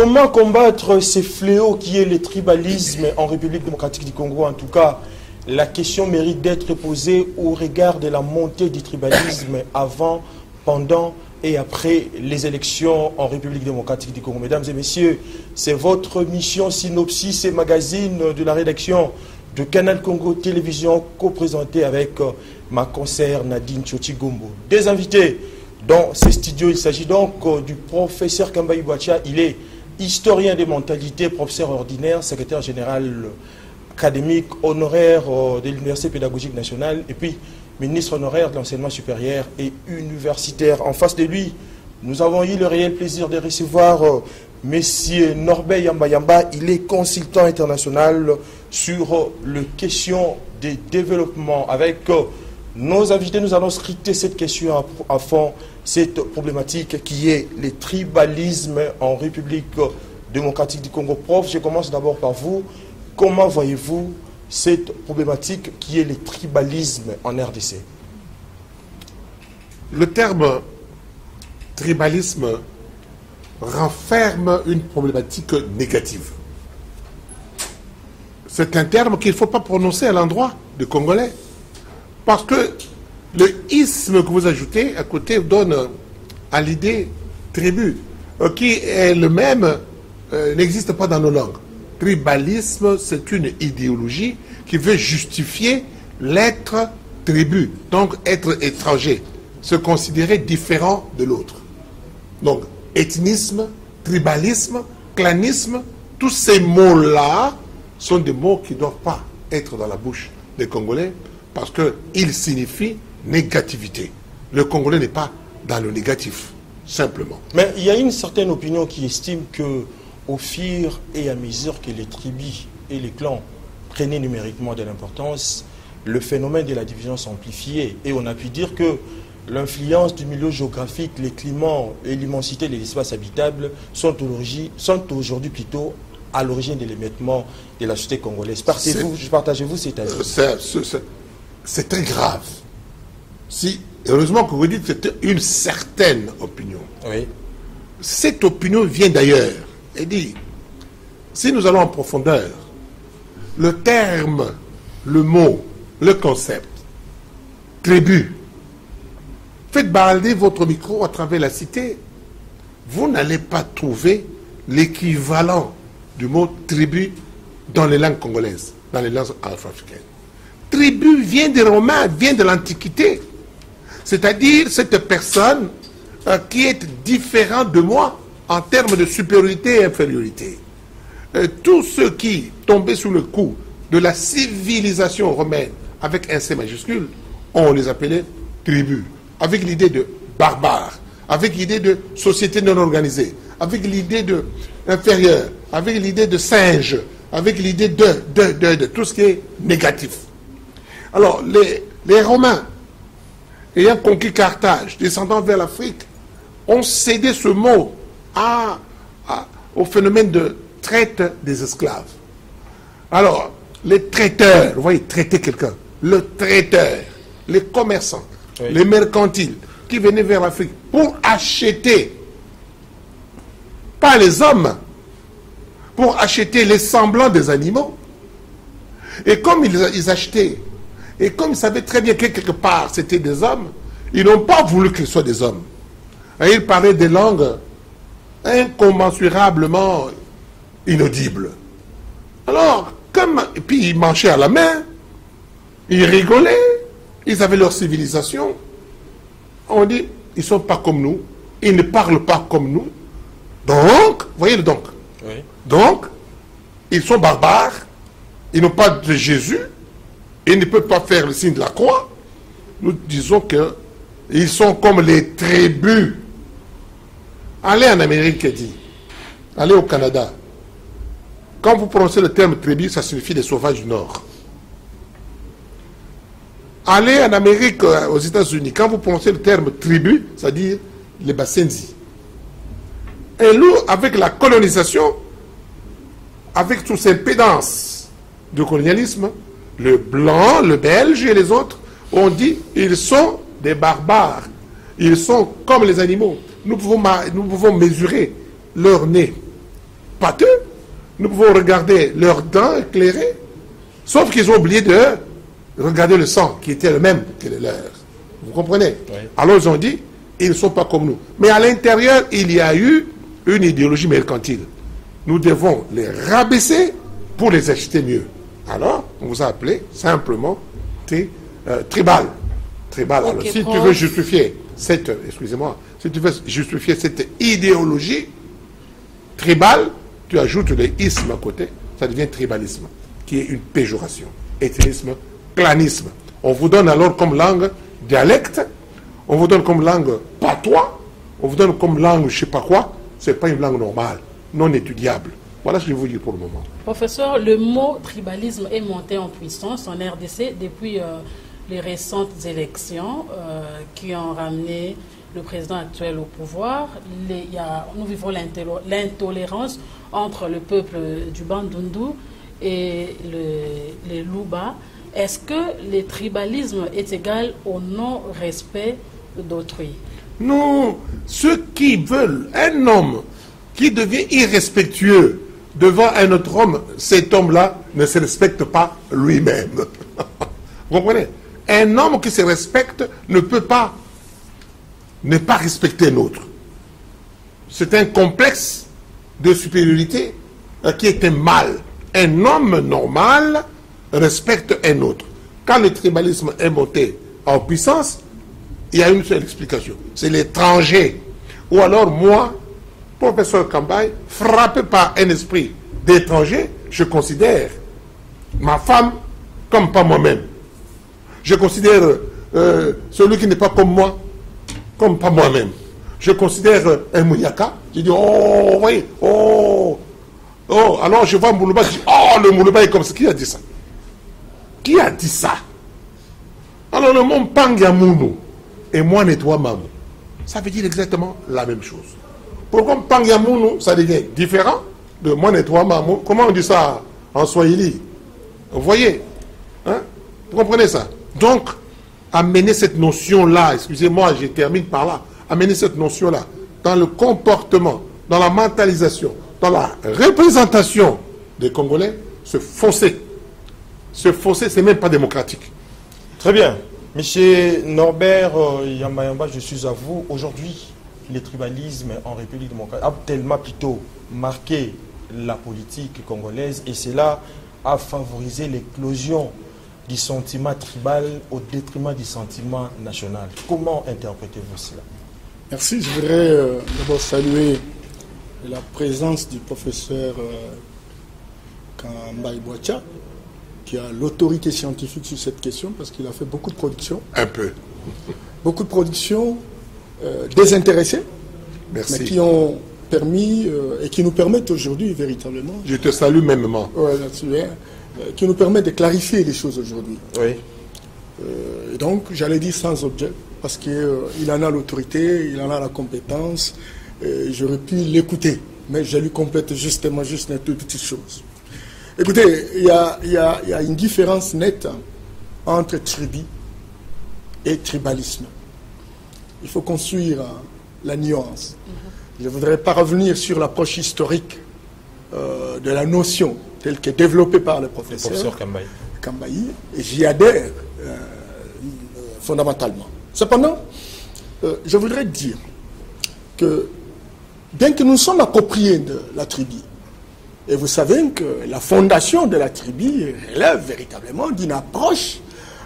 Comment combattre ces fléaux qui est le tribalisme en République démocratique du Congo? En tout cas, la question mérite d'être posée au regard de la montée du tribalisme avant, pendant et après les élections en République démocratique du Congo. Mesdames et messieurs, c'est votre mission Synopsis et magazine de la rédaction de Canal Congo Télévision, co-présenté avec ma consoeur Nadine Tchoti-Gombo. Des invités dans ces studios, il s'agit donc du professeur Kamba Iwacha. Il est historien des mentalités, professeur ordinaire, secrétaire général académique honoraire de l'Université pédagogique nationale et puis ministre honoraire de l'enseignement supérieur et universitaire. En face de lui, nous avons eu le réel plaisir de recevoir Monsieur Norbert Yamba. Il est consultant international sur les questions de développement. Avec nos invités, nous allons scruter cette question à fond, cette problématique qui est le tribalisme en République démocratique du Congo. Prof, je commence d'abord par vous. Comment voyez-vous cette problématique qui est le tribalisme en RDC? Le terme tribalisme renferme une problématique négative. C'est un terme qu'il ne faut pas prononcer à l'endroit des Congolais. Parce que le isme que vous ajoutez à côté donne à l'idée tribu, qui elle-même n'existe pas dans nos langues. Tribalisme, c'est une idéologie qui veut justifier l'être tribu, donc être étranger, se considérer différent de l'autre. Donc, ethnisme, tribalisme, clanisme, tous ces mots-là sont des mots qui ne doivent pas être dans la bouche des Congolais parce qu'ils signifient négativité. Le Congolais n'est pas dans le négatif, simplement. Mais il y a une certaine opinion qui estime que au fur et à mesure que les tribus et les clans prenaient numériquement de l'importance, le phénomène de la division s'amplifiait. Et on a pu dire que l'influence du milieu géographique, les climats et l'immensité des espaces habitables sont aujourd'hui plutôt à l'origine de l'émiettement de la société congolaise. Partagez-vous cette avis? C'est très grave. Heureusement que vous dites que c'est une certaine opinion. Oui. Cette opinion vient d'ailleurs. Et dit, si nous allons en profondeur, le terme, le mot, le concept, tribu, faites balader votre micro à travers la cité, vous n'allez pas trouver l'équivalent du mot tribu dans les langues congolaises, dans les langues afro-africaines. Tribu vient des Romains, vient de l'Antiquité. C'est-à-dire cette personne qui est différente de moi en termes de supériorité et infériorité. Tous ceux qui tombaient sous le coup de la civilisation romaine avec un C majuscule, on les appelait tribus, avec l'idée de barbares, avec l'idée de société non organisée, avec l'idée de inférieur, avec l'idée de singe, avec l'idée de tout ce qui est négatif. Alors, les Romains, ayant conquis Carthage, descendant vers l'Afrique, ont cédé ce mot au phénomène de traite des esclaves. Alors, les traiteurs, vous voyez, traiter quelqu'un, le traiteur, les commerçants, oui, les mercantiles, qui venaient vers l'Afrique pour acheter, pas les hommes, pour acheter les semblants des animaux. Et comme ils achetaient, et comme ils savaient très bien que quelque part c'était des hommes, ils n'ont pas voulu qu'ils soient des hommes. Et ils parlaient des langues incommensurablement inaudibles. Alors, et puis ils marchaient à la main, ils rigolaient, ils avaient leur civilisation. On dit, ils ne sont pas comme nous, ils ne parlent pas comme nous. Donc, voyez le donc. Oui. Donc, ils sont barbares, ils n'ont pas de Jésus, ils ne peuvent pas faire le signe de la croix. Nous disons qu'ils sont comme les tribus. Allez en Amérique, dit. Allez au Canada. Quand vous prononcez le terme tribu, ça signifie les sauvages du Nord. Allez en Amérique, aux États-Unis, quand vous prononcez le terme tribu, c'est-à-dire les Basenzi. Et nous, avec la colonisation, avec toutes ces pédances du colonialisme, le blanc, le belge et les autres, on dit ils sont des barbares. Ils sont comme les animaux. Nous pouvons mesurer leur nez, pâteux. Nous pouvons regarder leurs dents éclairées. Sauf qu'ils ont oublié de regarder le sang qui était le même que le leur. Vous comprenez? Oui. Alors ils ont dit, ils ne sont pas comme nous. Mais à l'intérieur, il y a eu une idéologie mercantile. Nous devons les rabaisser pour les acheter mieux. Alors, on vous a appelé simplement tribal. Tribal. Okay, alors, si tu veux justifier cette, excusez-moi, si tu veux justifier cette idéologie tribale, tu ajoutes le isme à côté, ça devient tribalisme, qui est une péjoration. Ethnisme, clanisme. On vous donne alors comme langue dialecte, on vous donne comme langue patois, on vous donne comme langue je ne sais pas quoi, ce n'est pas une langue normale, non étudiable. Voilà ce que je vous dis pour le moment. Professeur, le mot tribalisme est monté en puissance en RDC depuis les récentes élections qui ont ramené le président actuel au pouvoir. Nous vivons l'intolérance entre le peuple du Bandundu et les Luba. Est-ce que le tribalisme est égal au non-respect d'autrui? Non, ceux qui veulent un homme qui devient irrespectueux devant un autre homme, cet homme-là ne se respecte pas lui-même. Vous comprenez? Un homme qui se respecte ne peut pas ne pas respecter un autre. C'est un complexe de supériorité qui est un mal. Un homme normal respecte un autre. Quand le tribalisme est monté en puissance, il y a une seule explication. C'est l'étranger. Ou alors moi, professeur Kambaye, frappé par un esprit d'étranger, je considère ma femme comme pas moi-même. Je considère celui qui n'est pas comme moi, comme pas moi-même. Je considère un Mouyaka, je dis, oh, oui, oh, alors je vois Moulouba, je dis, oh, le Moulouba est comme ça. Qui a dit ça? Qui a dit ça? Alors le mot Pangyamounou et moi nettoie Mamou, ça veut dire exactement la même chose. Pourquoi Pangyamounou, ça devient différent de moi nettoie Mamou? Comment on dit ça en Swahili? Vous voyez, hein? Vous comprenez ça? Donc, amener cette notion-là, excusez-moi, je termine par là, amener cette notion-là dans le comportement, dans la mentalisation, dans la représentation des Congolais, ce fossé, c'est même pas démocratique. Très bien. Monsieur Norbert Yamba, je suis à vous. Aujourd'hui, le tribalisme en République démocratique a tellement plutôt marqué la politique congolaise et cela a favorisé l'éclosion du sentiment tribal au détriment du sentiment national. Comment interprétez-vous cela? Merci. Je voudrais d'abord saluer la présence du professeur Kambaye Boacha, qui a l'autorité scientifique sur cette question, parce qu'il a fait beaucoup de productions. Un peu. Beaucoup de productions désintéressées, merci, mais qui ont permis et qui nous permettent aujourd'hui véritablement... Je te salue mêmement. Ouais, qui nous permettent de clarifier les choses aujourd'hui. Oui. Et donc, j'allais dire sans objet, parce qu'il en a l'autorité, il en a la compétence, j'aurais pu l'écouter, mais je lui complète justement juste une toute petite chose. Écoutez, il y a une différence nette entre tribu et tribalisme. Il faut construire la nuance. Je ne voudrais pas revenir sur l'approche historique de la notion telle qu'est développée par le professeur Kambaye, et j'y adhère fondamentalement. Cependant, je voudrais dire que bien que nous sommes appropriés de la tribu, et vous savez que la fondation de la tribu relève véritablement d'une approche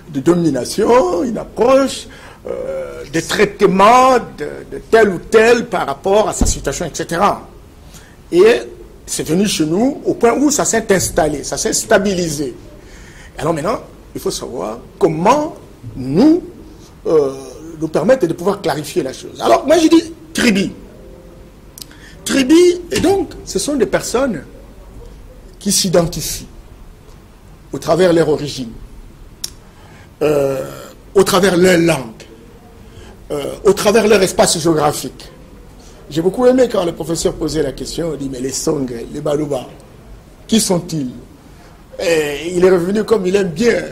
de domination, une approche de traitement de tel ou tel par rapport à sa situation, etc. Et c'est venu chez nous au point où ça s'est installé, ça s'est stabilisé. Alors maintenant, il faut savoir comment nous permettre de pouvoir clarifier la chose. Alors moi je dis tribu. Tribu, et donc ce sont des personnes qui s'identifient au travers leur origine, au travers leur langue, au travers leur espace géographique. J'ai beaucoup aimé quand le professeur posait la question, il dit, mais les Songhe, les Baluba, qui sont-ils? Et il est revenu comme il aime bien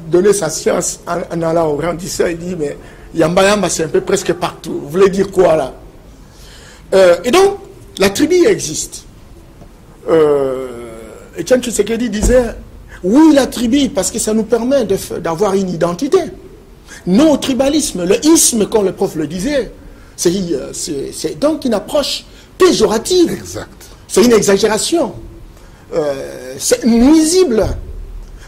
donner sa science en allant au grandissant, il dit, mais Yamba Yamba, c'est un peu presque partout. Vous voulez dire quoi là? Et donc, la tribu existe. Etienne Tshisekedi disait, oui, la tribu, parce que ça nous permet d'avoir une identité. Non au tribalisme, le isme, comme le prof le disait, c'est donc une approche péjorative. Exact. C'est une exagération. C'est nuisible.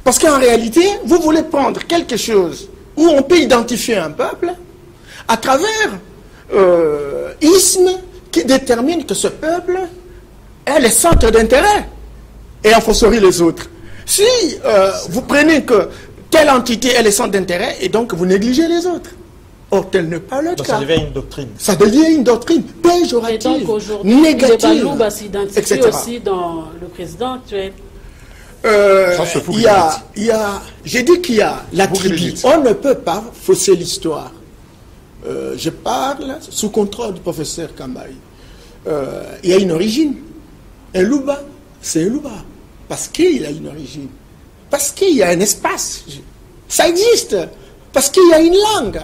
Parce qu'en réalité, vous voulez prendre quelque chose où on peut identifier un peuple à travers isme qui détermine que ce peuple est le centre d'intérêt et en fausserie les autres. Si vous prenez que telle entité est le centre d'intérêt et donc vous négligez les autres. Or, tel n'est pas le cas. Ça devient une doctrine. Ça devient une doctrine péjorative, et donc aujourd'hui, négative, les Balouba s'identifient etc. aussi dans le président actuel. J'ai dit qu'il y a la tribu. On ne peut pas fausser l'histoire. Je parle sous contrôle du professeur Kambaï. Il y a une origine. Un Louba, c'est un Louba. Parce qu'il a une origine. Parce qu'il y a un espace. Ça existe. Parce qu'il y a une langue.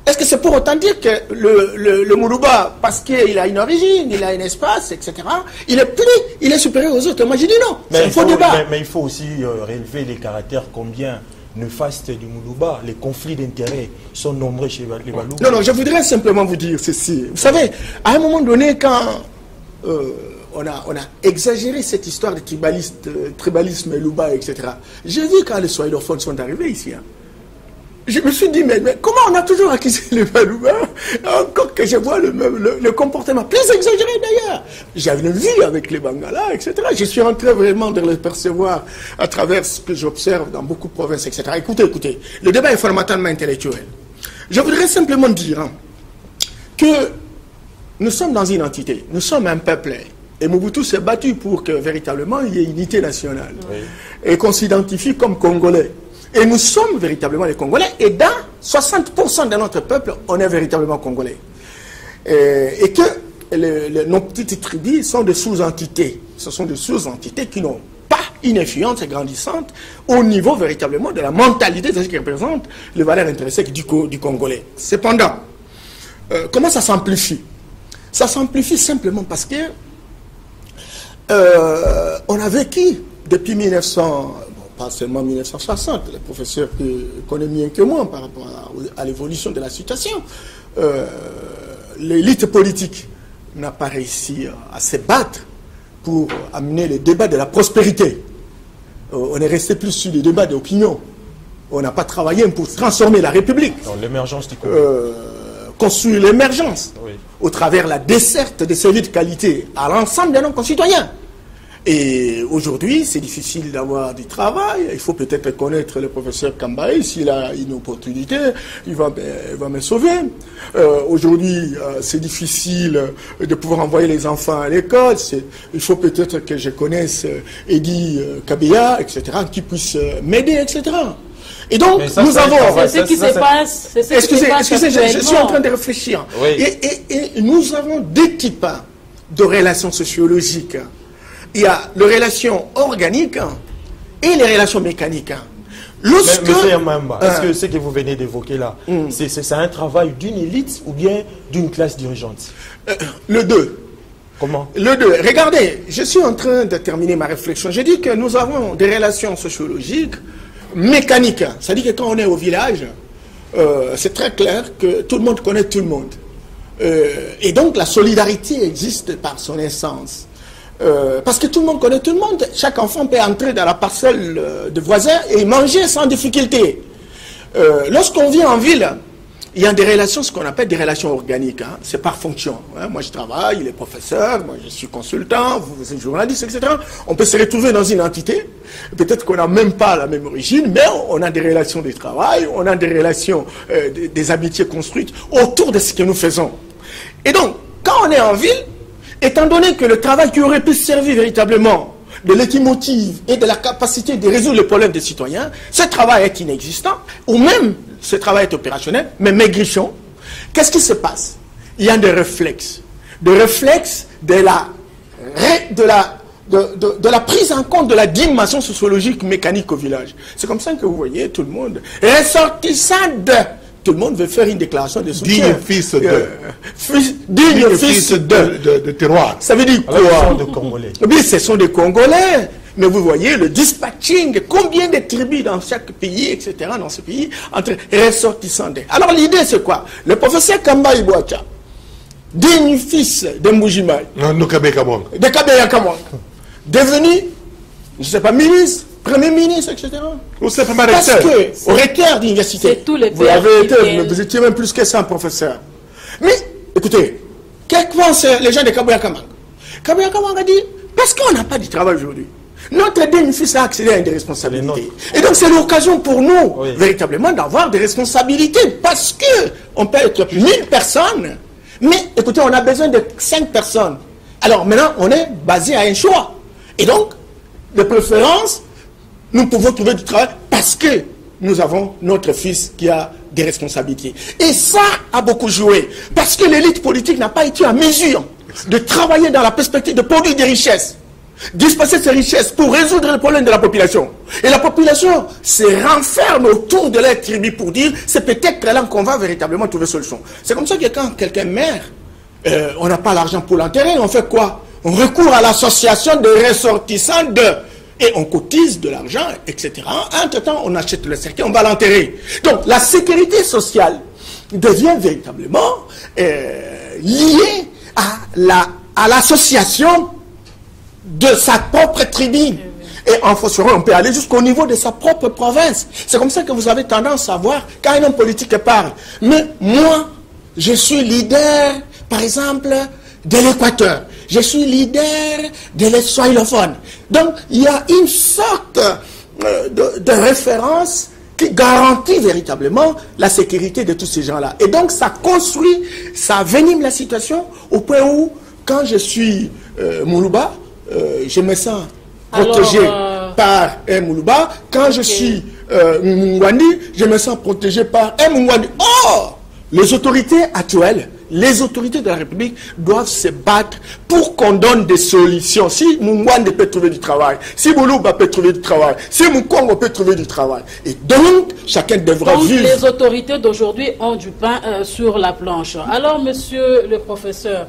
Est-ce que c'est pour autant dire que le Moulouba, parce qu'il a une origine, il a un espace, etc., il est supérieur aux autres? Moi, j'ai dit non. C'est un faux débat. Mais il faut aussi relever les caractères combien néfastes du Moulouba. Les conflits d'intérêts sont nombreux chez les Balouba. Non, je voudrais simplement vous dire ceci. Vous savez, à un moment donné, quand on a exagéré cette histoire de tribalisme, Louba, etc., j'ai vu quand les soilophones sont arrivés ici. Je me suis dit, mais comment on a toujours accusé les Balouba, encore que je vois le comportement plus exagéré d'ailleurs. J'avais vu avec les Bangalas, etc. Je suis en train vraiment de le percevoir à travers ce que j'observe dans beaucoup de provinces, etc. Écoutez, le débat est fondamentalement intellectuel. Je voudrais simplement dire que nous sommes dans une entité, nous sommes un peuple. Et Mobutu s'est battu pour que véritablement il y ait une unité nationale. Oui. Et qu'on s'identifie comme Congolais. Et nous sommes véritablement les Congolais. Et dans 60% de notre peuple, on est véritablement Congolais. Et que nos petites tribus sont des sous-entités. Ce sont des sous-entités qui n'ont pas une influence grandissante au niveau véritablement de la mentalité de ce qui représente les valeurs intrinsèques du Congolais. Cependant, comment ça s'amplifie? Ça s'amplifie simplement parce que on a vécu depuis 1900... pas seulement 1960, le professeur connaît mieux que moi par rapport à l'évolution de la situation. L'élite politique n'a pas réussi à se battre pour amener le débat de la prospérité. On est resté plus sur les débats d'opinion. On n'a pas travaillé pour transformer la République. L'émergence du Congo. Construire l'émergence, oui, au travers la desserte des services de qualité à l'ensemble de nos concitoyens. Et aujourd'hui, c'est difficile d'avoir du travail. Il faut peut-être connaître le professeur Kambaï. S'il a une opportunité, il va me sauver. Aujourd'hui, c'est difficile de pouvoir envoyer les enfants à l'école. Il faut peut-être que je connaisse Eddy Kabea, etc., qui puisse m'aider, etc. Et donc, nous avons... C'est ce qui se passe. Excusez, je suis en train de réfléchir. Oui. Et nous avons deux types de relations sociologiques. Il y a les relations organiques et les relations mécaniques. Monsieur Yamamba, est-ce que ce que vous venez d'évoquer là, c'est un travail d'une élite ou bien d'une classe dirigeante? Le deux. Comment? Le deux. Regardez, je suis en train de terminer ma réflexion. Je dis que nous avons des relations sociologiques mécaniques. C'est-à-dire que quand on est au village, c'est très clair que tout le monde connaît tout le monde. Et donc la solidarité existe par son essence. Parce que tout le monde connaît tout le monde. Chaque enfant peut entrer dans la parcelle de voisins et manger sans difficulté. Lorsqu'on vit en ville, il y a des relations, ce qu'on appelle des relations organiques. Hein. C'est par fonction. Hein. Moi, je travaille, il est professeur, moi, je suis consultant, vous êtes journaliste, etc. On peut se retrouver dans une entité. Peut-être qu'on n'a même pas la même origine, mais on a des relations de travail, on a des relations, des amitiés construites autour de ce que nous faisons. Et donc, quand on est en ville, étant donné que le travail qui aurait pu servir véritablement de l'étimotive et de la capacité de résoudre les problèmes des citoyens, ce travail est inexistant, ou même ce travail est opérationnel, mais maigrichon. Qu'est-ce qui se passe? Il y a des réflexes de la prise en compte de la dimension sociologique mécanique au village. C'est comme ça que vous voyez tout le monde ressortissant de tout le monde veut faire une déclaration de soutien. Digne fils de. Digne fils de terroir. Ça veut dire quoi? Ce sont des Congolais. Oui, ce sont des Congolais. Mais vous voyez le dispatching, combien de tribus dans chaque pays, etc., dans ce pays, entre ressortissants. Alors l'idée, c'est quoi? Le professeur Kamba Ibouacha, digne fils de Mbujimaï, de Kabeya Kamwanga, devenu, je ne sais pas, ministre, premier ministre, etc. Parce que, au recteur d'université, vous avez été, vous étiez même plus que ça, professeur. Mais, écoutez, que pensent les gens de Kabeya Kamwanga? Kabeya Kamwanga dit, parce qu'on n'a pas du travail aujourd'hui, notre digne fils a accédé à des responsabilités. Et donc c'est l'occasion pour nous, véritablement, d'avoir des responsabilités. Parce que on peut être 1000 personnes, mais écoutez, on a besoin de 5 personnes. Alors maintenant, on est basé à un choix. Et donc, de préférence, nous pouvons trouver du travail parce que nous avons notre fils qui a des responsabilités. Et ça a beaucoup joué. Parce que l'élite politique n'a pas été en mesure de travailler dans la perspective de produire des richesses. Disperser ces richesses pour résoudre les problèmes de la population. Et la population se renferme autour de leur tribu pour dire c'est peut-être là qu'on va véritablement trouver solution. C'est comme ça que quand quelqu'un meurt, on n'a pas l'argent pour l'enterrer, on fait quoi? On recourt à l'association de ressortissants et on cotise de l'argent, etc. Entre-temps, on achète le cercueil, on va l'enterrer. Donc la sécurité sociale devient véritablement liée à l'association de sa propre tribu. Et en phosphorus, on peut aller jusqu'au niveau de sa propre province. C'est comme ça que vous avez tendance à voir quand un homme politique parle. Mais moi, je suis leader, par exemple, de l'Équateur. Je suis leader de l'Eswahilophones. Donc, il y a une sorte de référence qui garantit véritablement la sécurité de tous ces gens-là. Et donc, ça construit, ça venime la situation au point où, quand je suis Moulouba, je me sens protégé par un Moulouba. Quand je suis Mungwandi, je me sens protégé par un Mungwandi. Or, les autorités actuelles, les autorités de la République doivent se battre pour qu'on donne des solutions. Si Mungwandi peut trouver du travail, si Moulouba peut trouver du travail, si Mukongo peut trouver du travail. Et donc, chacun devra vivre. Les autorités d'aujourd'hui ont du pain sur la planche. Alors, monsieur le professeur,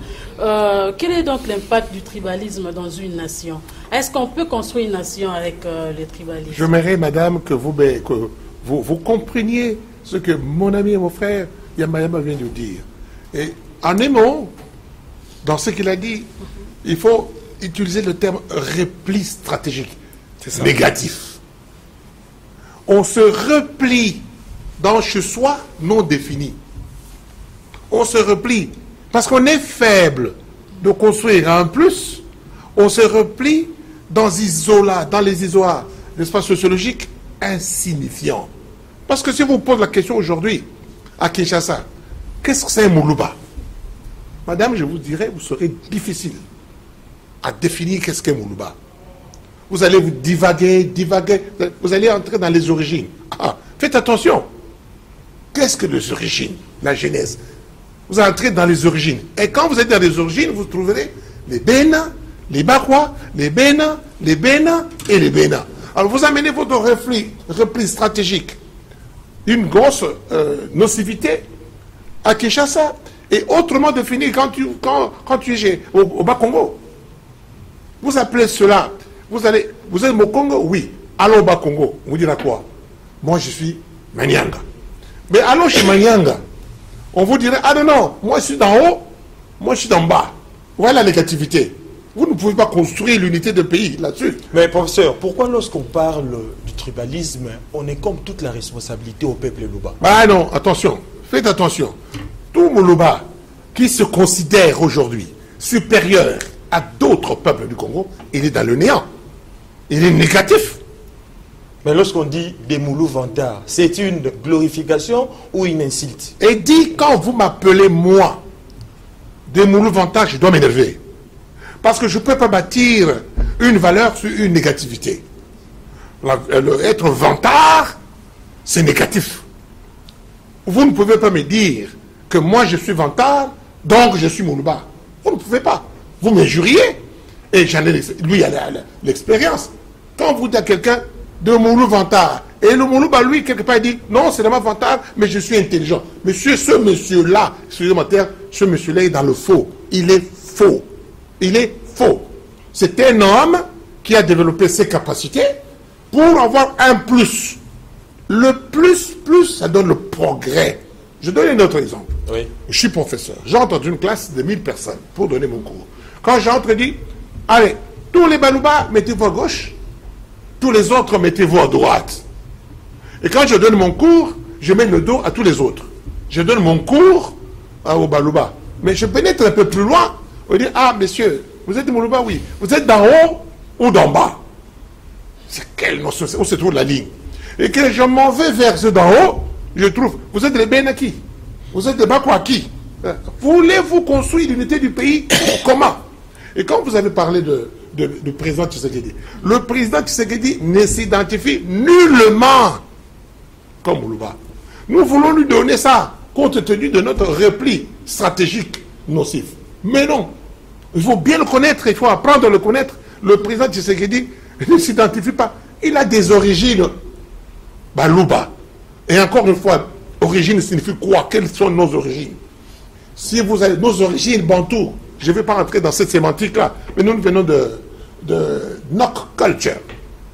quel est donc l'impact du tribalisme dans une nation? Est-ce qu'on peut construire une nation avec le tribalisme? J'aimerais, madame, que vous compreniez ce que mon ami et mon frère Yamayama vient de dire. Et en un mot, dans ce qu'il a dit, il faut utiliser le terme repli stratégique. C'est négatif. On se replie dans chez soi non défini. On se replie parce qu'on est faible de construire en plus. On se replie dans les isoloirs, l'espace sociologique insignifiant. Parce que si vous posez la question aujourd'hui à Kinshasa, qu'est-ce que c'est un Moulouba? Madame, je vous dirais, vous serez difficile à définir qu'est-ce qu'un Moulouba. Vous allez vous divaguer, vous allez entrer dans les origines. Faites attention. Qu'est-ce que les origines? La genèse. Vous entrez dans les origines. Et quand vous êtes dans les origines, vous trouverez les Bénins, les Bakwa, les Bénins, les Bénins et les Bénins. Alors vous amenez votre repli stratégique, une grosse nocivité à Kinshasa, et autrement défini quand tu es au Bas-Congo. Vous appelez cela, vous êtes au Congo? Oui. Allô au Bas-Congo, on vous dira quoi? Moi je suis Manyanga. Mais allô chez Manyanga, on vous dirait, ah non, moi je suis d'en haut, moi je suis d'en bas. Voilà la négativité. Vous ne pouvez pas construire l'unité de pays là-dessus. Mais professeur, pourquoi lorsqu'on parle du tribalisme, on est comme toute la responsabilité au peuple Luba? Ah non, attention, faites attention. Tout Moulouba qui se considère aujourd'hui supérieur à d'autres peuples du Congo, il est dans le néant. Il est négatif. Mais lorsqu'on dit des Moulous vantards, c'est une glorification ou une insulte? Et dit, quand vous m'appelez moi, des Moulous vantards, je dois m'énerver. Parce que je ne peux pas bâtir une valeur sur une négativité. Être vantard, c'est négatif. Vous ne pouvez pas me dire que moi je suis vantard, donc je suis Moulouba. Vous ne pouvez pas. Vous m'injuriez. Et lui, il a l'expérience. Quand vous dites à quelqu'un, de Moulou Vantard. Et le Moulou, bah, lui, quelque part, il dit, non, c'est vraiment Vantard, mais je suis intelligent. Monsieur, ce monsieur-là, excusez-moi, ce monsieur-là est dans le faux. Il est faux. Il est faux. C'est un homme qui a développé ses capacités pour avoir un plus. Le plus, ça donne le progrès. Je donne un autre exemple. Oui. Je suis professeur. J'entre dans une classe de 1000 personnes pour donner mon cours. Quand j'entre, je dis, allez, tous les Balouba, mettez-vous à gauche. Tous les autres, mettez-vous à droite. Et quand je donne mon cours, je mets le dos à tous les autres. Je donne mon cours au Balouba. Mais je pénètre un peu plus loin. On dit, ah, messieurs, vous êtes des Balouba, oui. Vous êtes d'en haut ou d'en bas? C'est quelle notion? Où se trouve la ligne? Et que je m'en vais vers ceux d'en haut, je trouve, vous êtes les Benaki. Vous êtes des Bakwaki. Voulez-vous construire l'unité du pays? Comment? Et quand vous avez parlé du président Tshisekedi, le président Tshisekedi ne s'identifie nullement comme Moulouba. Nous voulons lui donner ça, compte tenu de notre repli stratégique nocif. Mais non, il faut bien le connaître, il faut apprendre à le connaître. Le président Tshisekedi ne s'identifie pas. Il a des origines Balouba. Et encore une fois, origine signifie quoi? Quelles sont nos origines? Si vous avez nos origines bantou, je ne vais pas rentrer dans cette sémantique-là, mais nous venons de Nok Culture.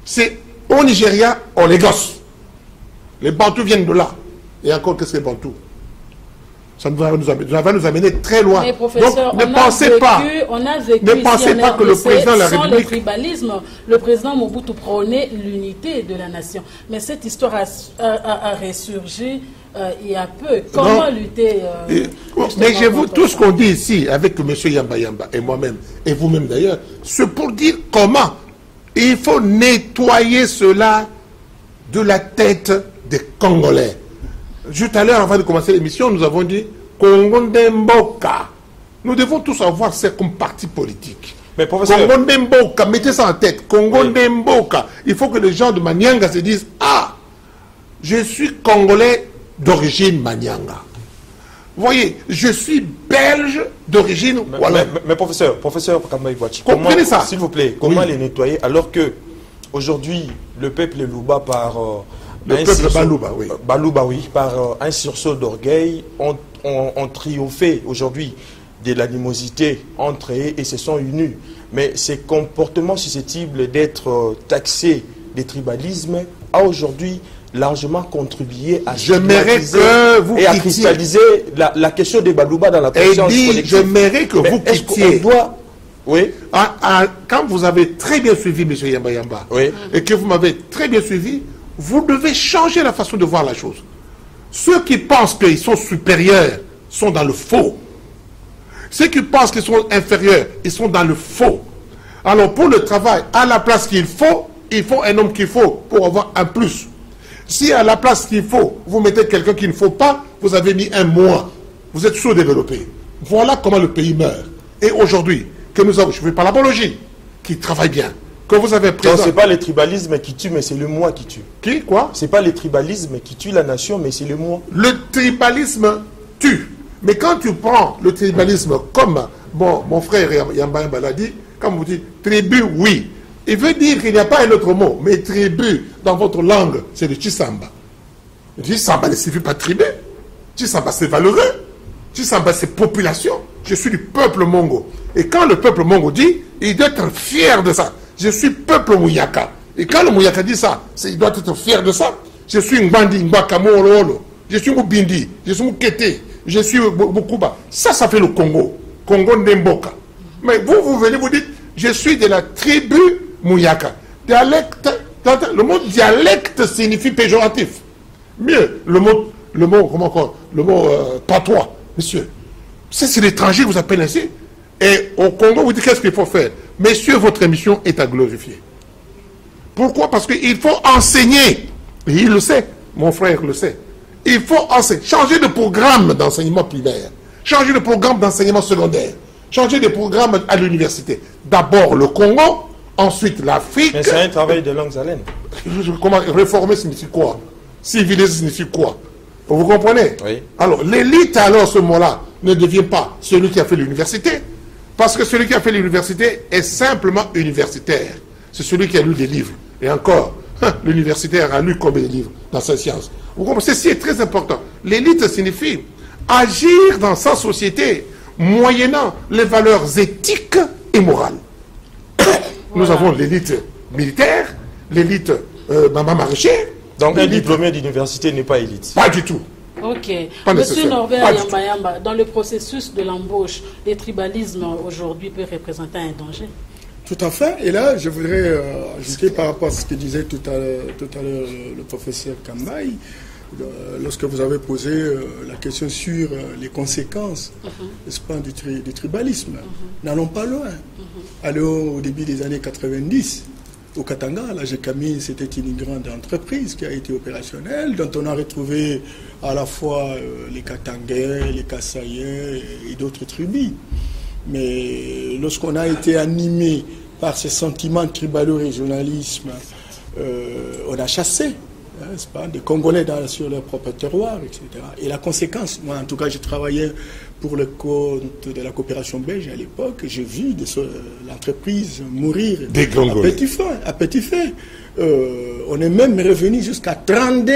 C'est au Nigeria, au Lagos. Les bantous viennent de là. Et encore, qu'est-ce que les bantous? Ça va nous amener très loin. Mais professeur, donc, ne pensez pas que le président de la sans République... le tribalisme, le président Mobutu prônait l'unité de la nation. Mais cette histoire a ressurgi il y a peu. Comment lutter mais je vous, tout ce qu'on dit ici, avec M. Yamba Yamba et moi-même, et vous-même d'ailleurs, c'est pour dire comment il faut nettoyer cela de la tête des Congolais. Juste à l'heure, avant de commencer l'émission, nous avons dit Congo Ndemboka. Nous devons tous avoir ça comme parti politique. Mais professeur... Congo Ndemboka, mettez ça en tête. Congo Ndemboka. Il faut que les gens de Manianga se disent, ah, je suis Congolais d'origine Manianga. Vous voyez, je suis belge d'origine... Mais professeur Kamai Bouachi, comprenez ça, s'il vous plaît, comment les nettoyer alors que aujourd'hui le peuple Louba par... le peuple Balouba, oui. Balouba, oui, par un sursaut d'orgueil, ont triomphé aujourd'hui de l'animosité entre eux et se sont unis. Mais ces comportements susceptibles d'être taxés de tribalisme a aujourd'hui largement contribué à cristalliser la question des Balouba dans la conscience collective. J'aimerais que vous quittiez. Oui. Quand vous avez très bien suivi M. Yamba Yamba, oui, et que vous m'avez très bien suivi, vous devez changer la façon de voir la chose. Ceux qui pensent qu'ils sont supérieurs sont dans le faux. Ceux qui pensent qu'ils sont inférieurs, ils sont dans le faux. Alors pour le travail, à la place qu'il faut un homme qu'il faut pour avoir un plus. Si à la place qu'il faut, vous mettez quelqu'un qu'il ne faut pas, vous avez mis un moins. Vous êtes sous-développé. Voilà comment le pays meurt. Et aujourd'hui, que nous avons, je ne fais pas l'apologie, qui travaille bien, que vous avez présent... Non, ce n'est pas le tribalisme qui tue, mais c'est le moi qui tue. Qui? Quoi? Ce n'est pas le tribalisme qui tue la nation, mais c'est le moi. Le tribalisme tue. Mais quand tu prends le tribalisme comme, bon, mon frère Yamba Yamba l'a dit, comme vous dites, tribu, oui. Il veut dire qu'il n'y a pas un autre mot, mais tribu, dans votre langue, c'est le Tshisamba. Le Tshisamba ne signifie pas tribu. Tshisamba, c'est valeureux. Tshisamba, c'est population. Je suis du peuple Mongo. Et quand le peuple Mongo dit, il doit être fier de ça. Je suis peuple Mouyaka. Et quand le Mouyaka dit ça, il doit être fier de ça. Je suis Ngbandi, Ngbaka, Moololo. Je suis Mbindi, je suis Mukete, je suis Bukuba. Ça fait le Congo. Congo Ndemboka. Mais vous venez vous dites, je suis de la tribu Mouyaka. Dialecte, le mot dialecte signifie péjoratif. Mieux, le mot patois, monsieur. C'est l'étranger vous appelle ainsi. Et au Congo, vous dites qu'est-ce qu'il faut faire? Messieurs, votre émission est à glorifier. Pourquoi? Parce qu'il faut enseigner. Et il le sait, mon frère le sait. Il faut enseigner. Changer de programme d'enseignement primaire. Changer de programme d'enseignement secondaire. Changer de programme à l'université. D'abord le Congo, ensuite l'Afrique. Mais c'est un travail de longue haleine. Comment réformer signifie quoi? Civiliser signifie quoi? Vous comprenez? Oui. Alors, l'élite, alors, ce mot-là, ne devient pas celui qui a fait l'université. Parce que celui qui a fait l'université est simplement universitaire. C'est celui qui a lu des livres. Et encore, l'universitaire a lu combien de livres dans sa science? Vous comprenez? Ceci est très important. L'élite signifie agir dans sa société, moyennant les valeurs éthiques et morales. Nous avons l'élite militaire, l'élite maman maraîcher. Donc un diplômé d'université n'est pas élite. Pas du tout. Ok. Pas Monsieur nécessaire. Norbert Pas du Yamba, dans le processus de l'embauche, le tribalisme aujourd'hui peut représenter un danger? Tout à fait. Et là, je voudrais ajouter par rapport à ce que disait tout à l'heure le professeur Kambaï, lorsque vous avez posé la question sur les conséquences, n'est-ce pas, du tribalisme. N'allons pas loin. Allons au début des années 90. Au Katanga, la GECAMI, c'était une grande entreprise qui a été opérationnelle, dont on a retrouvé à la fois les Katangais, les Kassaïens et d'autres tribus. Mais lorsqu'on a été animé par ce sentiment de tribalo-régionalisme, on a chassé, n'est-ce pas, des Congolais sur leur propre terroir, etc. Et la conséquence, moi en tout cas, j'ai travaillé pour le compte de la coopération belge à l'époque, j'ai vu l'entreprise mourir à petit feu. On est même revenu jusqu'à 30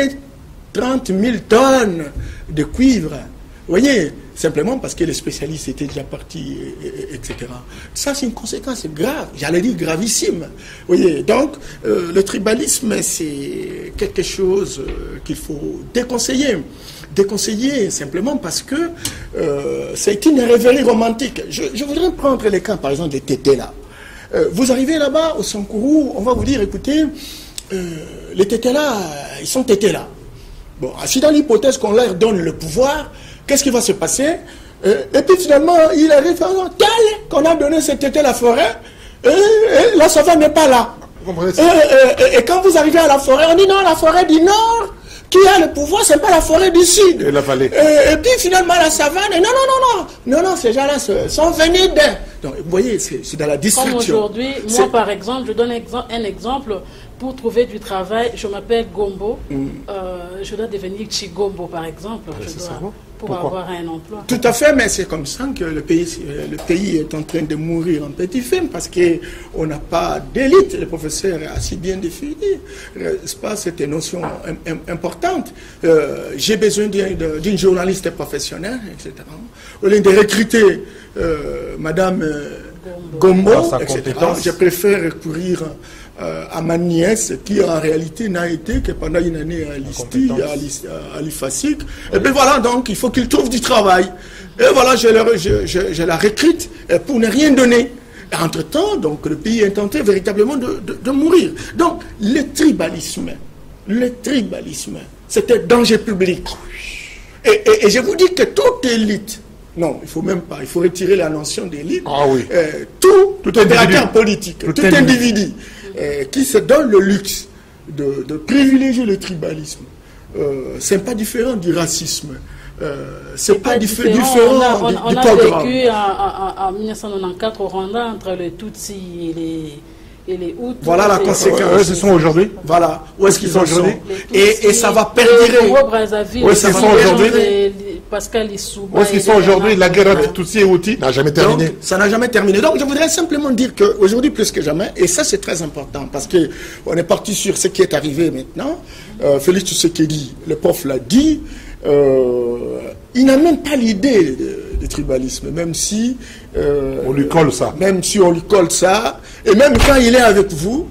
000 tonnes de cuivre. Vous voyez, simplement parce que les spécialistes étaient déjà partis, etc. Ça, c'est une conséquence grave, j'allais dire gravissime. Vous voyez, donc, le tribalisme, c'est quelque chose qu'il faut déconseiller. Déconseiller simplement parce que c'est une rêverie romantique. Je voudrais prendre les cas, par exemple, des tétés là. Vous arrivez là-bas, au Sankourou, on va vous dire, écoutez, les tétés là, ils sont tétés là. Bon, si dans l'hypothèse qu'on leur donne le pouvoir, qu'est-ce qui va se passer? Et puis finalement, il arrive à dire, tel qu'on a donné cet été la forêt, et la savane n'est pas là. Et quand vous arrivez à la forêt, on dit non, la forêt du Nord, qui a le pouvoir, c'est pas la forêt du Sud. Et la vallée. Et puis finalement, la savane, non, ces gens-là sont venus d'un. Donc, vous voyez, c'est dans la destruction. Comme aujourd'hui, moi par exemple, je donne un exemple. Pour trouver du travail, je m'appelle Gombo, je dois devenir Chigombo par exemple, pour avoir un emploi. Tout à fait, mais c'est comme ça que le pays est en train de mourir en petit film, parce qu'on n'a pas d'élite. Le professeur a si bien défini, c'est pas cette notion importante. J'ai besoin d'une journaliste professionnelle, etc. Au lieu de recruter Madame Gombo, etc., je préfère recourir à ma nièce, qui en réalité n'a été que pendant une année à l'ISTI, à l'IFASIC. Et bien voilà, donc il faut qu'il trouve du travail. Et voilà, je la recrute pour ne rien donner. Et entre-temps, donc le pays est en train véritablement de mourir. Donc le tribalisme, c'est un danger public. Et je vous dis que toute élite, non, il faut même pas, il faut retirer la notion d'élite, tout opérateur politique, tout individu qui se donne le luxe de privilégier le tribalisme, c'est pas différent du racisme. C'est pas différent du pogrom. On a vécu en 1994 au Rwanda entre les Tutsis et les Hutus. Voilà la conséquence. Où est-ce qu'ils sont aujourd'hui? Voilà, où est-ce qu'ils sont aujourd'hui? Et ça va perdurer. Où est-ce qu'ils sont aujourd'hui? Pascal Issouba. Où est-ce qu'ils sont aujourd'hui? La guerre entre Tutsis et Hutus n'a jamais terminé. Donc, ça n'a jamais terminé. Donc je voudrais simplement dire qu'aujourd'hui, plus que jamais, et ça c'est très important, parce qu'on est parti sur ce qui est arrivé maintenant. Félix Tshisekedi, le prof l'a dit, il n'a même pas l'idée de tribalisme, même si on lui colle ça. Même si on lui colle ça, et même quand il est avec vous,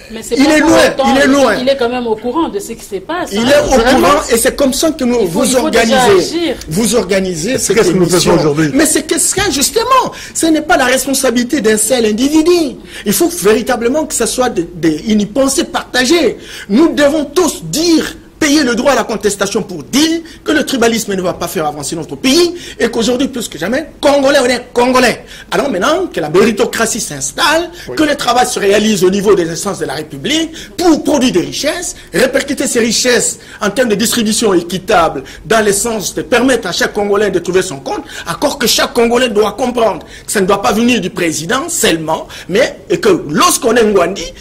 mais il est loin. Il est quand même au courant de ce qui se passe. Il est au courant, et c'est comme ça que vous organisez cette émission. Nous faisons aujourd'hui. Mais c'est que ça, justement, ce n'est pas la responsabilité d'un seul individu. Il faut véritablement que ce soit une pensée partagée. Nous devons tous payer le droit à la contestation pour dire que le tribalisme ne va pas faire avancer notre pays et qu'aujourd'hui, plus que jamais, Congolais, on est Congolais. Alors maintenant, que la méritocratie s'installe, que le travail se réalise au niveau des instances de la République pour produire des richesses, répercuter ces richesses en termes de distribution équitable dans le sens de permettre à chaque Congolais de trouver son compte, encore que chaque Congolais doit comprendre que ça ne doit pas venir du président seulement, mais et que lorsqu'on est Ngwandi,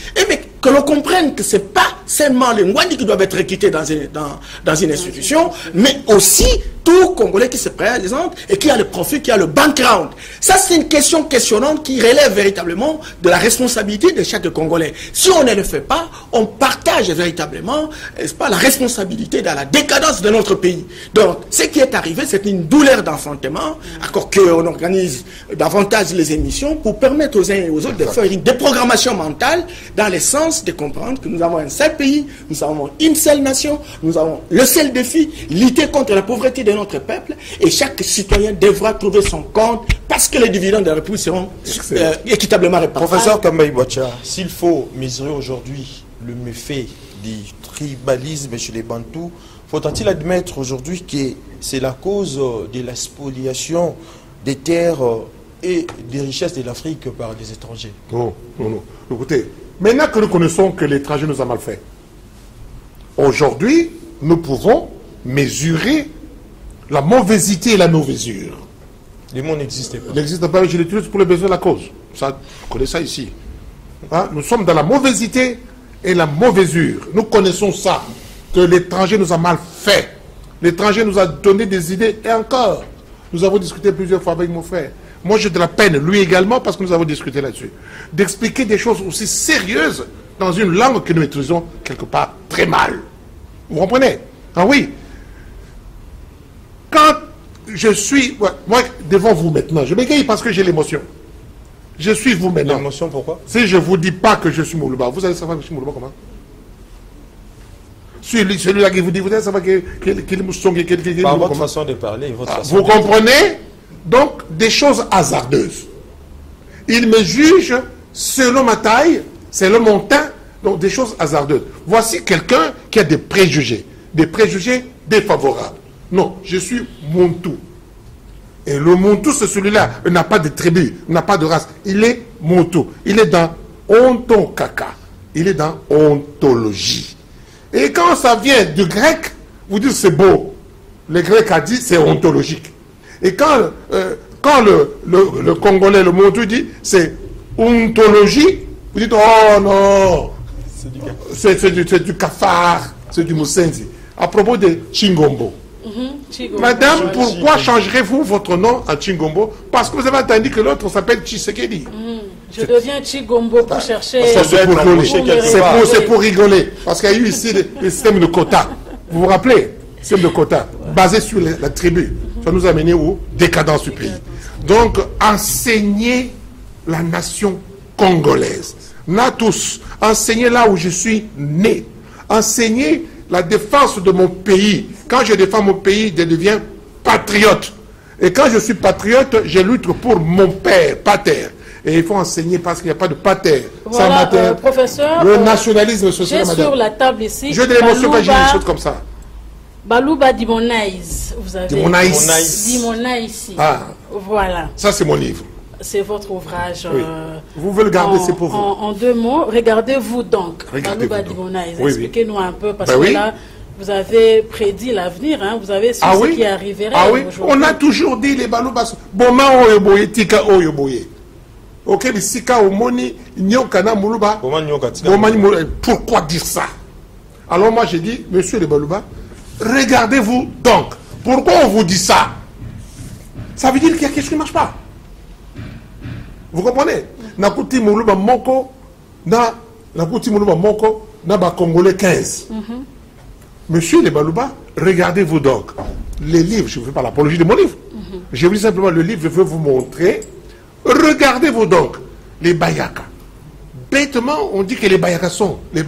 que l'on comprenne que c'est pas seulement les Mwandi qui doivent être recrutés dans une institution, mais aussi tout Congolais qui se présente et qui a le profil, qui a le background. Ça, c'est une question questionnante qui relève véritablement de la responsabilité de chaque Congolais. Si on ne le fait pas, on partage véritablement, n'est-ce pas, la responsabilité dans la décadence de notre pays. Donc, ce qui est arrivé, c'est une douleur d'enfantement, encore qu'on organise davantage les émissions pour permettre aux uns et aux autres de faire une déprogrammation mentale dans le sens de comprendre que nous avons un seul pays, nous avons une seule nation, nous avons le seul défi, lutter contre la pauvreté de notre peuple, et chaque citoyen devra trouver son compte parce que les dividendes de la République seront équitablement répartis. Professeur Kambaï Boacha, s'il faut mesurer aujourd'hui le méfait du tribalisme chez les Bantous, faudra-t-il admettre aujourd'hui que c'est la cause de la spoliation des terres et des richesses de l'Afrique par les étrangers? Non, non, non. Écoutez, maintenant que nous connaissons que l'étranger nous a mal fait, aujourd'hui, nous pouvons mesurer la mauvaisité et la non-mesure. Les mots n'existent pas. Il n'existe pas, je l'utilise pour les besoins de la cause. Ça, vous connaissez ça ici. Hein? Nous sommes dans la mauvaisité et la mauvaiseure. Nous connaissons ça, que l'étranger nous a mal fait. L'étranger nous a donné des idées, et encore, nous avons discuté plusieurs fois avec mon frère. Moi, j'ai de la peine, lui également, parce que nous avons discuté là-dessus, d'expliquer des choses aussi sérieuses dans une langue que nous maîtrisons quelque part très mal. Vous comprenez? Ah oui. Quand je suis... Ouais, moi, devant vous maintenant, je m'égaye parce que j'ai l'émotion. Je suis vous maintenant. L'émotion, pourquoi? Si je ne vous dis pas que je suis Moulouba, vous allez savoir que je suis Moulouba comment? Celui-là qui vous dit, vous allez savoir qu'il est Moussongue. Par votre façon de parler, votre façon vous comprenez? Donc, des choses hasardeuses. Il me juge selon ma taille, selon mon teint, donc des choses hasardeuses. Voici quelqu'un qui a des préjugés défavorables. Non, je suis Montou. Et le Montou, c'est celui-là. Il n'a pas de tribu, il n'a pas de race. Il est Montou. Il est dans Ontonkaka. Il est dans ontologie. Et quand ça vient du grec, vous dites c'est beau. Le grec a dit c'est ontologique. Et quand le Congolais, le Montou dit c'est ontologie, vous dites oh non, c'est du cafard, c'est du Moussenzi. À propos de Chingombo. Madame, pourquoi changerez-vous votre nom à Chingombo? Parce que vous avez entendu que l'autre s'appelle Tshisekedi. Je deviens Chingombo pour chercher... C'est pour rigoler. Parce qu'il y a eu ici le système de quotas. Vous vous rappelez? Le système de quotas, basé sur la tribu. Ça nous a mené aux décadences du pays. Donc, enseigner la nation congolaise. Tous. Enseigner là où je suis né. Enseigner la défense de mon pays. Quand je défends mon pays, je deviens patriote. Et quand je suis patriote, je lutte pour mon père, pater. Et il faut enseigner parce qu'il n'y a pas de pater. Voilà, professeur, le nationalisme social, j'ai sur la table ici... Je de l'émotion quand j'ai des choses comme ça. Balouba Dimonaïs, vous avez... Dimonaïs. Ah. Voilà. Ça, c'est mon livre. C'est votre ouvrage. Oui. Vous voulez le garder, c'est pour vous. En deux mots, regardez-vous donc. Balouba Dimonaïs, expliquez-nous un peu, parce que là, vous avez prédit l'avenir, hein, vous avez su ce qui arriverait. Ah oui, on a toujours dit les Baloubas. Boma oyoboye, tika oyoboye. Ok, mais sika omoni, nyokana moulouba. Pourquoi dire ça? Alors moi j'ai dit, monsieur les Balouba, regardez-vous donc. Pourquoi on vous dit ça? Ça veut dire qu'il y a quelque chose qui ne marche pas. Vous comprenez? Nakuti moulouba moko, nakuti moulouba moko, na ba Congolais 15. Monsieur les Balouba, regardez-vous donc. Les livres, je ne fais pas l'apologie de mon livre. Je vous dis simplement le livre, je veux vous montrer. Regardez-vous donc. Les Bayaka. Bêtement, on dit que les Bayakas sont. Les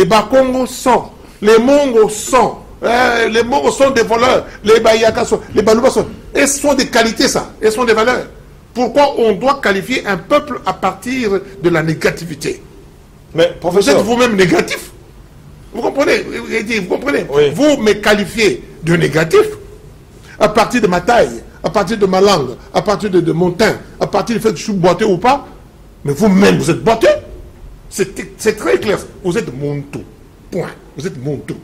Bakongos sont. Les Mongos sont. Les Mongos sont des voleurs. Les Bayakas sont. Les Balouba sont. Et ce sont des qualités, ça. Et ce sont des valeurs. Pourquoi on doit qualifier un peuple à partir de la négativité? Mais, professeur... Vous êtes vous-même négatif. Vous comprenez? Vous comprenez? Oui. Vous me qualifiez de négatif à partir de ma taille, à partir de ma langue, à partir de mon teint, à partir du fait que je suis boiteux ou pas. Mais vous-même, vous êtes boiteux. C'est très clair. Vous êtes Montou. Point. Vous êtes Montou.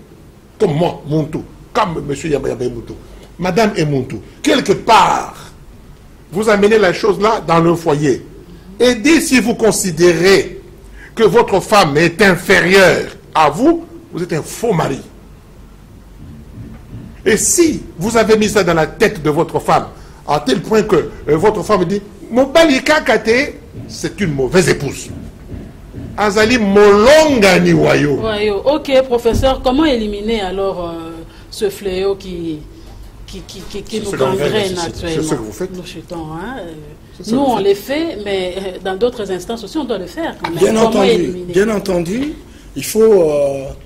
Comme moi, Montou. Comme M. Yabayabé Montou. Madame est Montou. Quelque part, vous amenez la chose là dans le foyer. Et si vous considérez que votre femme est inférieure à vous, vous êtes un faux mari. Et si vous avez mis ça dans la tête de votre femme, à tel point que votre femme dit « Mon balika kate », c'est une mauvaise épouse. Azali molonga ni wayo. Ok, professeur, comment éliminer alors ce fléau qui nous gangrène actuellement? C'est ce que vous faites. Nous chutons, hein. Nous, on les fait, mais dans d'autres instances aussi, on doit le faire. Bien entendu, il faut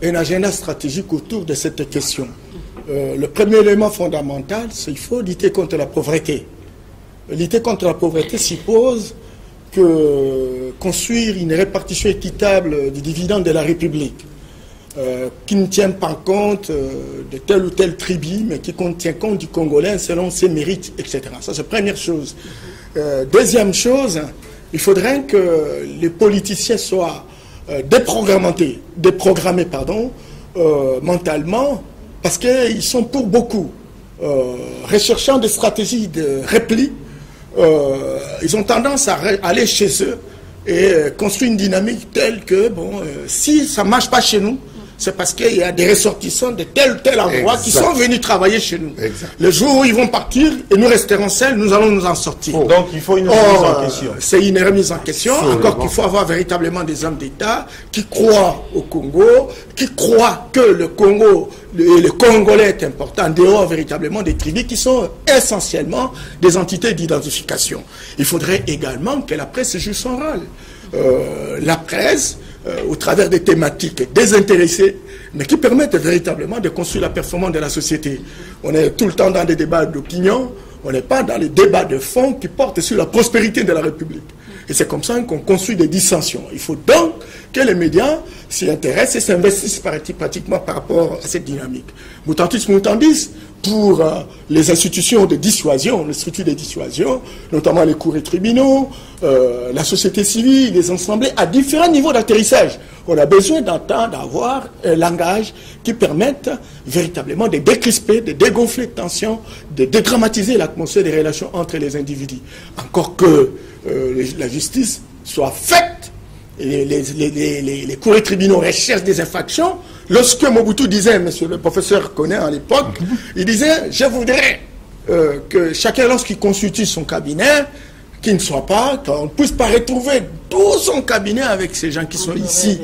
un agenda stratégique autour de cette question. Le premier élément fondamental, c'est qu'il faut lutter contre la pauvreté. Lutter contre la pauvreté suppose que construire une répartition équitable du dividende de la République, qui ne tient pas compte de telle ou telle tribu, mais qui tient compte du Congolais selon ses mérites, etc. Ça, c'est la première chose. Deuxième chose, il faudrait que les politiciens soient déprogrammés mentalement, parce qu'ils sont pour beaucoup recherchant des stratégies de repli. Ils ont tendance à aller chez eux et construire une dynamique telle que, si ça ne marche pas chez nous, c'est parce qu'il y a des ressortissants de tel ou tel endroit qui sont venus travailler chez nous. Exact. Le jour où ils vont partir et nous resterons seuls, nous allons nous en sortir. Donc il faut une remise en question. C'est une remise en question. Encore qu'il faut avoir véritablement des hommes d'État qui croient au Congo, qui croient que le Congo et le Congolais est important, en dehors véritablement des tribus qui sont essentiellement des entités d'identification. Il faudrait également que la presse joue son rôle. La presse, au travers des thématiques désintéressées, mais qui permettent véritablement de construire la performance de la société. On est tout le temps dans des débats d'opinion, on n'est pas dans les débats de fond qui portent sur la prospérité de la République. Et c'est comme ça qu'on construit des dissensions. Il faut donc que les médias s'y intéressent et s'investissent pratiquement par rapport à cette dynamique. Mutandis mutandis, pour les institutions de dissuasion, les structures de dissuasion, notamment les cours et tribunaux, la société civile, les assemblées, à différents niveaux d'atterrissage. On a besoin d'avoir un langage qui permette véritablement de décrisper, de dégonfler les tensions, de dédramatiser l'atmosphère des relations entre les individus. Encore que la justice soit faite, et les cours et tribunaux recherchent des infractions. Lorsque Mobutu disait, monsieur le professeur connaît à l'époque, il disait, je voudrais que chacun, lorsqu'il constitue son cabinet, qu'il ne soit pas, qu'on ne puisse pas retrouver tout son cabinet avec ces gens qui sont ici,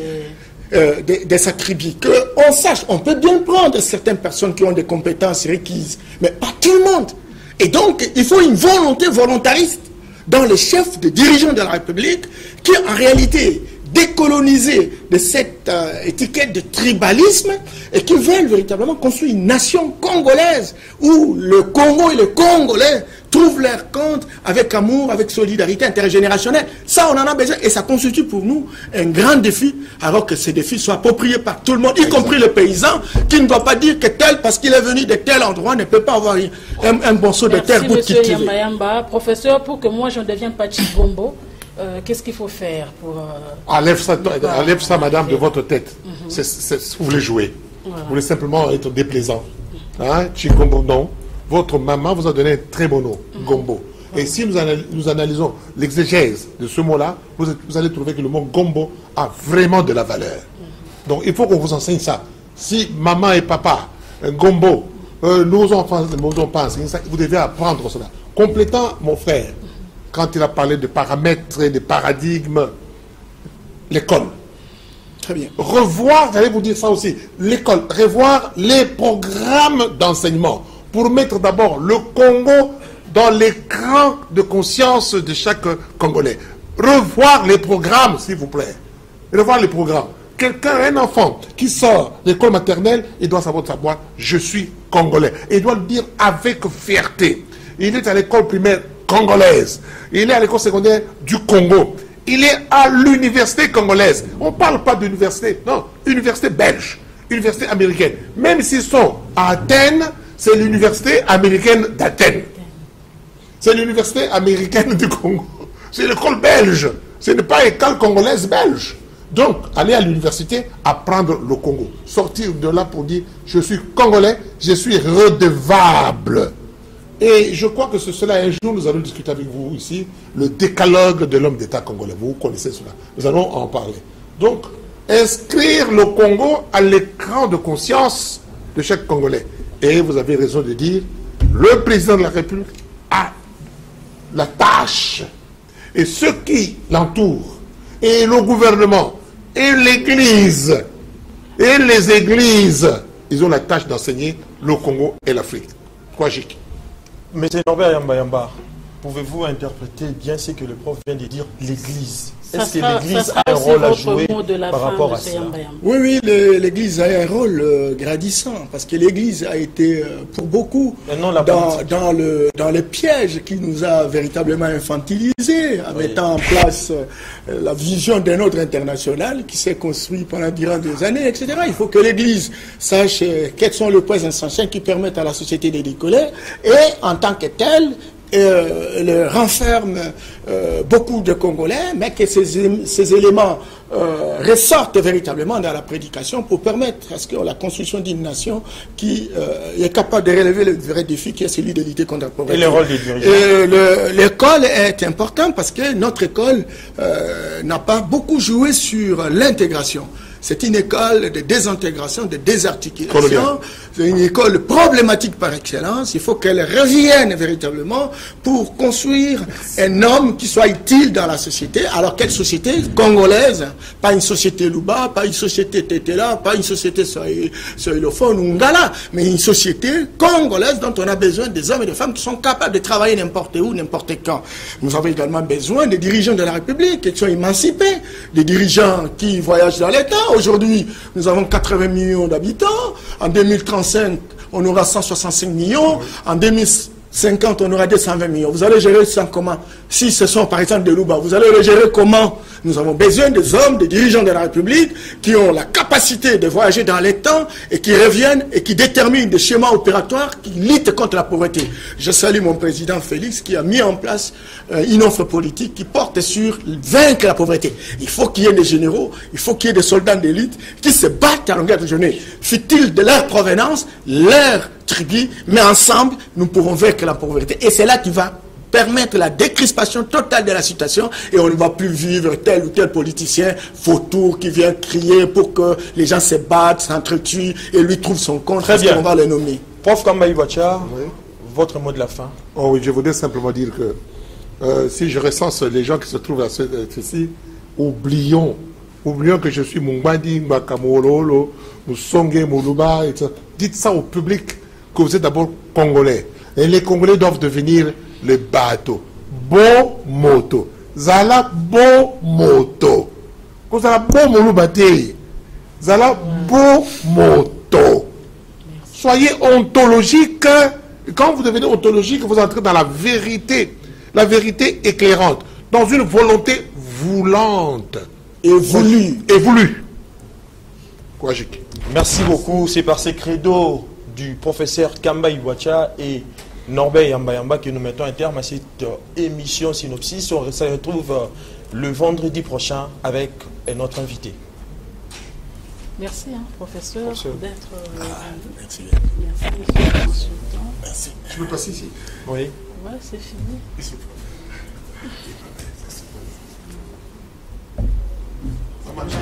de sa tribu. Qu'on sache, on peut bien prendre certaines personnes qui ont des compétences requises, mais pas tout le monde. Et donc, il faut une volonté volontariste dans les chefs de dirigeants de la République qui, en réalité, décolonisés de cette étiquette de tribalisme et qui veulent véritablement construire une nation congolaise où le Congo et les Congolais trouvent leur compte avec amour, avec solidarité intergénérationnelle. Ça, on en a besoin et ça constitue pour nous un grand défi, alors que ces défis soient appropriés par tout le monde, y compris le paysan, qui ne doit pas dire que tel, parce qu'il est venu de tel endroit, ne peut pas avoir un morceau de terre pour cultiver. Merci, M. Yamba. Professeur, pour que moi je ne devienne pas Chigombo, qu'est-ce qu'il faut faire pour... Enlève ça, madame, de votre tête. Vous voulez jouer. Voilà. Vous voulez simplement être déplaisant. Hein? Chigombo, non. Votre maman vous a donné un très bon nom, Gombo. Et si nous analysons l'exégèse de ce mot-là, vous allez trouver que le mot Gombo a vraiment de la valeur. Donc il faut qu'on vous enseigne ça. Si maman et papa, Gombo, nos enfants nous ont pas enseigné ça, vous devez apprendre cela. Complétant mon frère, quand il a parlé de paramètres et de paradigmes, l'école. Très bien. Revoir, j'allais vous dire ça aussi, l'école, revoir les programmes d'enseignement pour mettre d'abord le Congo dans l'écran de conscience de chaque Congolais. Revoir les programmes, s'il vous plaît. Revoir les programmes. Un enfant qui sort de l'école maternelle, il doit savoir, je suis Congolais. Et il doit le dire avec fierté. Il est à l'école primaire congolaise. Il est à l'école secondaire du Congo. Il est à l'université congolaise. On ne parle pas d'université, non, université belge, université américaine. Même s'ils sont à Athènes, c'est l'université américaine d'Athènes. C'est l'université américaine du Congo. C'est l'école belge. Ce n'est pas l'école congolaise belge. Donc, aller à l'université, apprendre le Congo. Sortir de là pour dire, je suis Congolais, je suis redevable. Et je crois que cela, un jour, nous allons discuter avec vous ici, le décalogue de l'homme d'État congolais. Vous connaissez cela. Nous allons en parler. Donc, inscrire le Congo à l'écran de conscience de chaque Congolais. Et vous avez raison de dire, le président de la République a la tâche. Et ceux qui l'entourent, et le gouvernement, et l'Église, et les églises, ils ont la tâche d'enseigner le Congo et l'Afrique. Quoi, Jik? Monsieur Norbert Yamba, pouvez-vous interpréter bien ce que le prof vient de dire, l'Église? Est-ce que l'Église a un rôle à jouer par rapport à ça? Oui, oui, l'Église a un rôle grandissant, parce que l'Église a été, pour beaucoup, dans le piège qui nous a véritablement infantilisés, en mettant en place la vision d'un ordre international qui s'est construit durant des années, etc. Il faut que l'Église sache quels sont les points essentiels qui permettent à la société de décoller, et en tant que telle, le renferme beaucoup de Congolais, mais que ces éléments ressortent véritablement dans la prédication pour permettre à ce que la construction d'une nation qui est capable de relever le vrai défi qui est celui de lutter contre la pauvreté. Et le rôle des dirigeants. L'école est importante parce que notre école n'a pas beaucoup joué sur l'intégration. C'est une école de désintégration, de désarticulation. C'est une école problématique par excellence. Il faut qu'elle revienne véritablement pour construire un homme qui soit utile dans la société. Alors, quelle société congolaise? Pas une société Luba, pas une société Tétéla, pas une société Soïlophone ou Ngala, mais une société congolaise dont on a besoin des hommes et des femmes qui sont capables de travailler n'importe où, n'importe quand. Nous avons également besoin des dirigeants de la République qui sont émancipés, des dirigeants qui voyagent dans l'État. Aujourd'hui, nous avons 80 millions d'habitants. En 2035, on aura 165 millions. En 2050, on aura 220 millions. Vous allez gérer ça comment? Si ce sont par exemple des Louba, vous allez le gérer comment? Nous avons besoin des hommes, des dirigeants de la République qui ont la capacité de voyager dans les temps et qui reviennent et qui déterminent des schémas opératoires qui luttent contre la pauvreté. Je salue mon président Félix qui a mis en place une offre politique qui porte sur vaincre la pauvreté. Il faut qu'il y ait des généraux, il faut qu'il y ait des soldats d'élite qui se battent à longueur de journée. Fut-il de leur provenance, leur tribu, mais ensemble, nous pouvons vaincre la pauvreté. Et c'est là qui va permettre la décrispation totale de la situation et on ne va plus vivre tel ou tel politicien vautour qui vient crier pour que les gens se battent, s'entretuent et lui trouve son compte. Très bien. On va le nommer. Prof Kamba Iwacha, votre mot de la fin. Oh oui, je voudrais simplement dire que si je recense les gens qui se trouvent à ceci, oublions que je suis Mungbandi, Mbakamololo, Moussongue, Moulouba, etc. Dites ça au public que vous êtes d'abord Congolais. Et les Congolais doivent devenir les bateaux. Bon moto. Zala bon moto. Vous avez bon moulou-baté. Zala bon moto. Soyez ontologique. Quand vous devenez ontologique, vous entrez dans la vérité éclairante, dans une volonté voulante. Et voulue. Et voulue. Kouajik. Merci beaucoup. C'est par ces credos du professeur Kamba Iwacha et Norbert Yamba que nous mettons un terme à cette émission Synopsis. On se retrouve le vendredi prochain avec notre invité. Merci, professeur, d'être... merci. Merci, monsieur le consultant. Merci. Je peux passer ici? Oui. Ouais, c'est fini. Ça marche.